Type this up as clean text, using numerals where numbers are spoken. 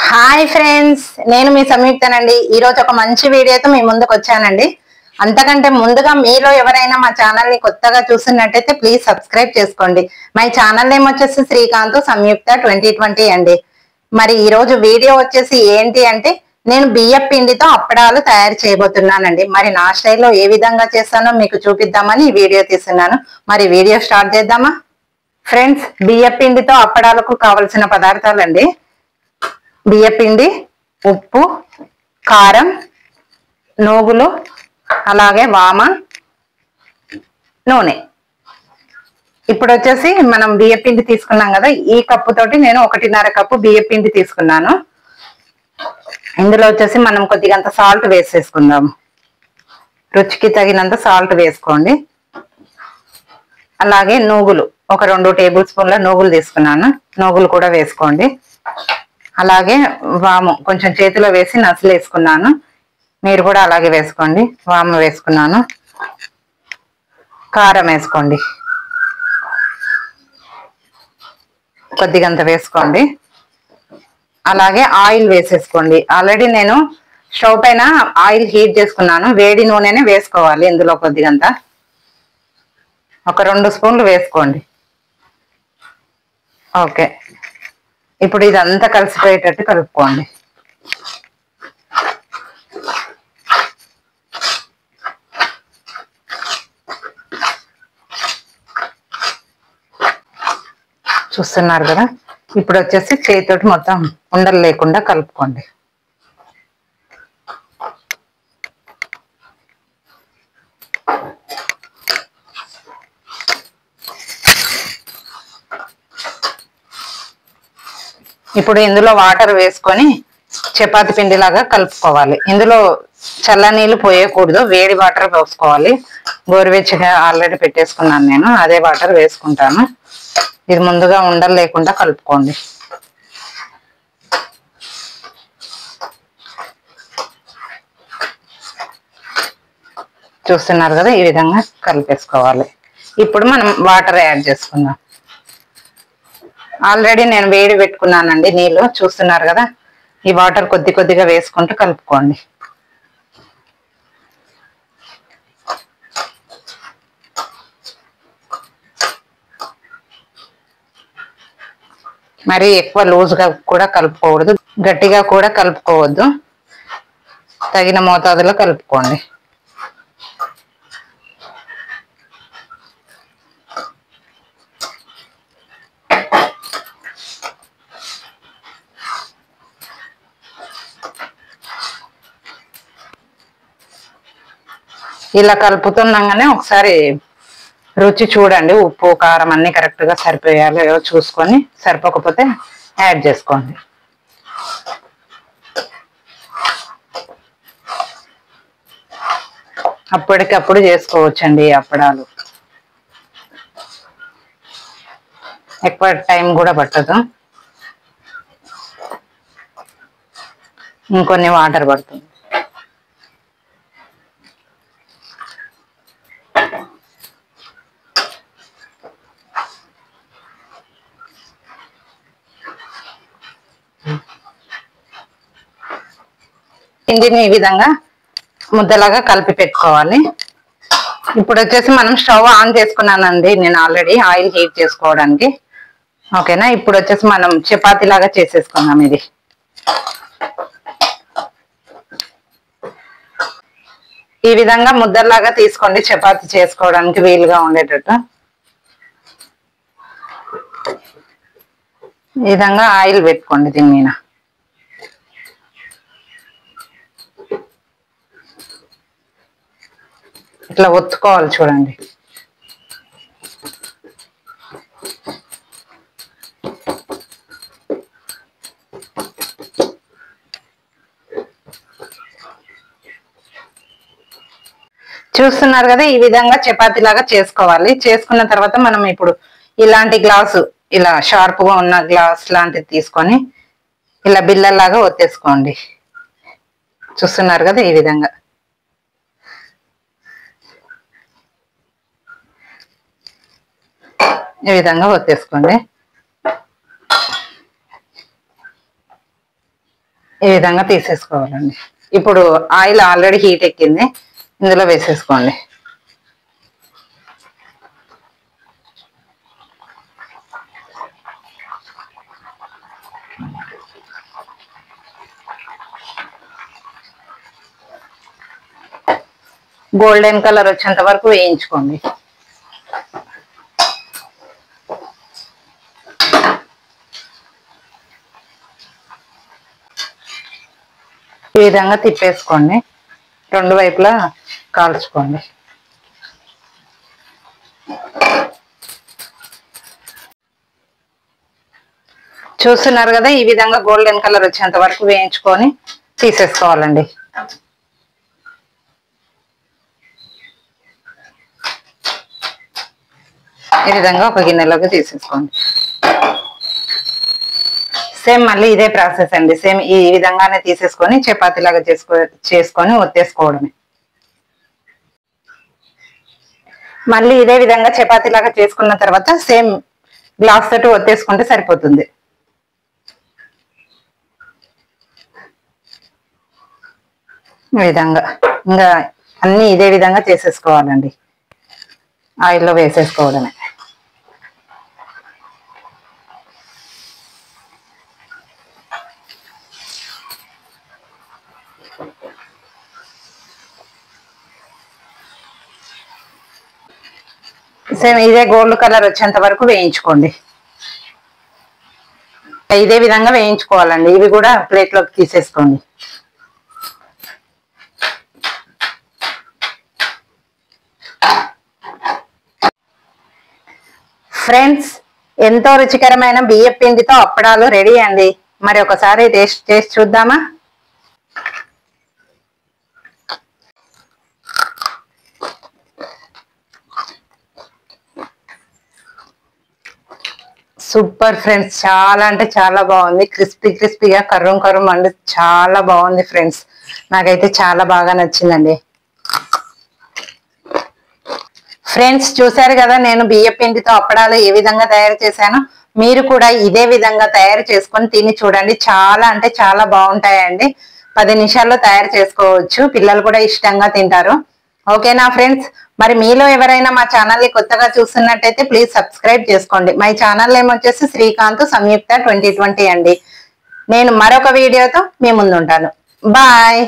Hi friends, నేను మీ సంయుక్తనండి. ఈ రోజు ఒక మంచి వీడియోతో మీ ముందుకు వచ్చానండి. అంతకంటే ముందుగా మీలో ఎవరైనా మా ఛానల్ ని కొత్తగా చూస్తున్నట్టయితే ప్లీజ్ సబ్స్క్రైబ్ చేసుకోండి. మై ఛానల్ నేమ్ వచ్చేసి శ్రీకాంత్ సంయుక్త 2020 అండి. మరి ఈ రోజు వీడియో వచ్చేసి ఏంటి అంటే, నేను బియ్యం పిండితో అప్పడాలు తయారు చేయబోతున్నానండి. మరి నా స్టైల్లో ఏ విధంగా చేస్తానో మీకు చూపిద్దామని ఈ వీడియో తీస్తున్నాను. మరి వీడియో స్టార్ట్ చేద్దామా? ఫ్రెండ్స్, బియ్యం పిండితో అప్పడాలకు కావలసిన పదార్థాలండి: బియ్యపిండి, ఉప్పు, కారం, నూగులు, అలాగే వామ, నూనె. ఇప్పుడు వచ్చేసి మనం బియ్యపిండి తీసుకున్నాం కదా, ఈ కప్పు తోటి నేను 1.5 కప్పు బియ్యపిండి తీసుకున్నాను. ఇందులో వచ్చేసి మనం కొద్దిగంత సాల్ట్ వేసేసుకుందాం. రుచికి తగినంత సాల్ట్ వేసుకోండి. అలాగే నూగులు, ఒక 2 టేబుల్ స్పూన్ల నూగులు తీసుకున్నాను. నూగులు కూడా వేసుకోండి. అలాగే వాము కొంచెం చేతిలో వేసి నసలు వేసుకున్నాను. మీరు కూడా అలాగే వేసుకోండి. వాము వేసుకున్నాను. కారం వేసుకోండి, కొద్దిగంత వేసుకోండి. అలాగే ఆయిల్ వేసేసుకోండి. ఆల్రెడీ నేను స్టవ్ పైన ఆయిల్ హీట్ చేసుకున్నాను. వేడి నూనెనే వేసుకోవాలి. ఇందులో కొద్దిగంత ఒక 2 స్పూన్లు వేసుకోండి. ఓకే, ఇప్పుడు ఇదంతా కలిసిపోయేటట్టు కలుపుకోండి. చూస్తున్నారు కదా, ఇప్పుడు వచ్చేసి చేతితోటి మొత్తం ఉండలు లేకుండా కలుపుకోండి. ఇప్పుడు ఇందులో వాటర్ వేసుకొని చపాతి పిండిలాగా కలుపుకోవాలి. ఇందులో చల్ల నీళ్ళు పోయకూడదు, వేడి వాటర్ పోసుకోవాలి. గోరువెచ్చగా ఆల్రెడీ పెట్టేసుకున్నాను నేను, అదే వాటర్ వేసుకుంటాను. ఇది ముందుగా ఉండలు లేకుండా కలుపుకోండి. చూస్తున్నారు కదా, ఈ విధంగా కలిపేసుకోవాలి. ఇప్పుడు మనం వాటర్ యాడ్ చేసుకుందాం. ఆల్రెడీ నేను వేడి పెట్టుకున్నానండి నీళ్ళు. చూస్తున్నారు కదా, ఈ వాటర్ కొద్ది కొద్దిగా వేసుకుంటూ కలుపుకోండి. మరి ఎక్కువ లూజ్గా కూడా కలుపుకోకూడదు, గట్టిగా కూడా కలుపుకోవద్దు. తగిన మోతాదులో కలుపుకోండి. ఇలా కలుపుతున్నాగానే ఒకసారి రుచి చూడండి. ఉప్పు కారం అన్ని కరెక్ట్ గా సరిపోయాలో చూసుకొని, సరిపోకపోతే యాడ్ చేసుకోండి. అప్పటికప్పుడు చేసుకోవచ్చండి అప్పడాలు. ఎక్కువ టైం కూడా పట్టదు. ఇంకొన్ని వాటర్ పడుతుంది. పిండిని ఈ విధంగా ముద్దలాగా కలిపి పెట్టుకోవాలి. ఇప్పుడు వచ్చేసి మనం స్టవ్ ఆన్ చేసుకున్నానండి నేను ఆల్రెడీ, ఆయిల్ హీట్ చేసుకోవడానికి. ఓకేనా, ఇప్పుడు వచ్చేసి మనం చపాతీ లాగా చేసేసుకున్నాం. ఇది ఈ విధంగా ముద్దలాగా తీసుకోండి, చపాతీ చేసుకోవడానికి వీలుగా ఉండేటట్టు. ఈ విధంగా ఆయిల్ పెట్టుకోండి దీని మీద. ఇట్లా ఒత్తుకోవాలి చూడండి. చూస్తున్నారు కదా, ఈ విధంగా చపాతీ లాగా చేసుకోవాలి. చేసుకున్న తర్వాత మనం ఇప్పుడు ఇలాంటి గ్లాసు, ఇలా షార్ప్ గా ఉన్న గ్లాస్ లాంటిది తీసుకొని ఇలా బిల్లలాగా ఒత్తేసుకోండి. చూస్తున్నారు కదా, ఈ విధంగా. ఈ విధంగా ఒత్తేసుకోండి. ఈ విధంగా తీసేసుకోవాలండి. ఇప్పుడు ఆయిల్ ఆల్రెడీ హీట్ ఎక్కింది, ఇందులో వేసేసుకోండి. గోల్డెన్ కలర్ వచ్చేంత వరకు వేయించుకోండి. ఈ విధంగా తిప్పేసుకోండి, రెండు వైపులా కాల్చుకోండి. చూస్తున్నారు కదా, ఈ విధంగా గోల్డెన్ కలర్ వచ్చేంత వరకు వేయించుకొని తీసేసుకోవాలండి. ఈ విధంగా ఒక గిన్నెలోకి తీసేసుకోండి. సేమ్ మళ్ళీ ఇదే ప్రాసెస్ అండి. సేమ్ ఈ విధంగానే తీసేసుకొని చపాతీ లాగా చేసుకొని ఒత్తేసుకోవడమే. మళ్ళీ ఇదే విధంగా చపాతీ లాగా చేసుకున్న తర్వాత సేమ్ గ్లాస్ తోటి ఒత్తేసుకుంటే సరిపోతుంది. ఈ విధంగా ఇంకా అన్ని ఇదే విధంగా చేసేసుకోవాలండి. ఆయిల్లో వేసేసుకోవడమే. సేమ్ ఇదే గోల్డ్ కలర్ వచ్చేంత వరకు వేయించుకోండి. ఇదే విధంగా వేయించుకోవాలండి. ఇవి కూడా ప్లేట్లోకి తీసేసుకోండి. ఫ్రెండ్స్, ఎంతో రుచికరమైన బియ్యం పిండితో అప్పడాలు రెడీ అండి. మరి ఒకసారి టేస్ట్ చేసి చూద్దామా? సూపర్ ఫ్రెండ్స్, చాలా అంటే చాలా బాగుంది. క్రిస్పీగా కర్రం అండి, చాలా బాగుంది ఫ్రెండ్స్. నాకైతే చాలా బాగా నచ్చిందండి. ఫ్రెండ్స్, చూసారు కదా నేను బియ్యం పిండితో అప్పడాలు ఏ విధంగా తయారు చేశాను. మీరు కూడా ఇదే విధంగా తయారు చేసుకొని తిని చూడండి. చాలా అంటే చాలా బాగుంటాయండి. 10 నిమిషాల్లో తయారు చేసుకోవచ్చు. పిల్లలు కూడా ఇష్టంగా తింటారు. ఓకేనా ఫ్రెండ్స్? మరి మీలో ఎవరైనా మా ఛానల్ ని కొత్తగా చూస్తున్నట్టయితే ప్లీజ్ సబ్స్క్రైబ్ చేసుకోండి. మై ఛానల్ నేమ్ వచ్చేసి శ్రీకాంత్ సంయుక్త 2020 అండి. నేను మరొక వీడియోతో మీ ముందు ఉంటాను. బాయ్.